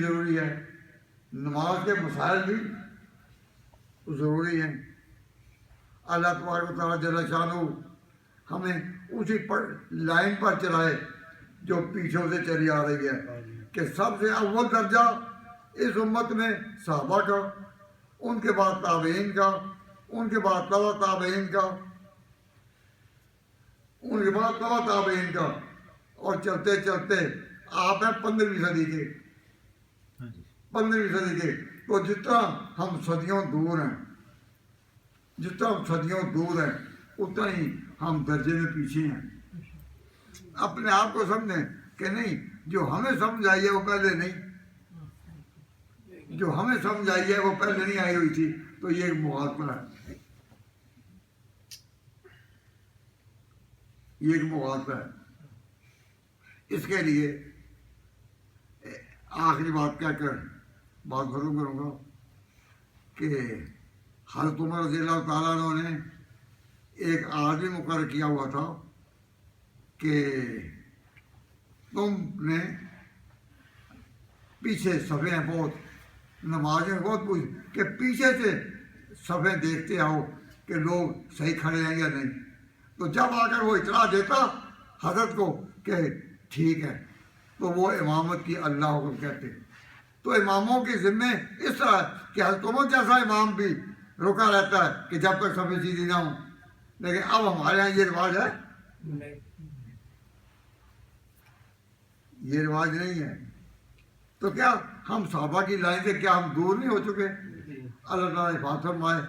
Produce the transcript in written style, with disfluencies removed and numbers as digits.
ضروری ہے، نماز کے مسائل بھی ضروری ہیں۔ اللہ تبارک و تعالیٰ جل شانہ ہمیں اسی لائن پر چلائے جو پیچھوں سے چلی آ رہی ہے، کہ سب سے اول درجہ اس امت میں صحابہ کا، ان کے بعد تابعین کا، ان کے بعد تبع تابعین کا، ان کے بعد تبع تابعین کا، اور چلتے چلتے آپ ہیں 15ویں صدی کے، 15ویں صدی کے۔ تو جتنا ہم صدیوں دور ہیں، جتنا ہم صدیوں دور ہیں، اتنا ہی ہم درجے میں پیچھے ہیں۔ اپنے آپ کو سمجھیں کہ نہیں، جو ہمیں سمجھ آئی ہے وہ پہلے نہیں، جو ہمیں سمجھ آئی ہے وہ پہلے نہیں آئی ہوئی تھی، تو یہ ایک مغالطہ ہے، یہ ایک مغالطہ ہے۔ اس کے لیے آخری بات کہہ کر بات ختم کروں گا کہ حضرت عمر رضی اللہ تعالیٰ عنہ نے ایک آدمی مقرر کیا ہوا تھا کہ تم نے پیچھے صفیں ہیں بہت، نماز میں بہت پوچھ کہ پیچھے سے صفیں دیکھتے آؤ کہ لوگ صحیح کھڑے ہیں یا نہیں۔ تو جب آ کر وہ اطلاع دیتا حضرت کو کہ ٹھیک ہے، تو وہ امامت کی اللہ حکم کہتے۔ تو اماموں کے ذمے اس طرح کہ حضرت عمر جیسا امام بھی رکا رہتا ہے کہ جب تک صفیں سیدھی نہ ہوں، لیکن اب ہمارے یہاں یہ رواج ہے، یہ رواج نہیں ہے۔ تو کیا ہم صحابہ کی لائن سے کیا ہم دور نہیں ہو چکے؟ اللہ تعالیٰ حفاظت فرمائے۔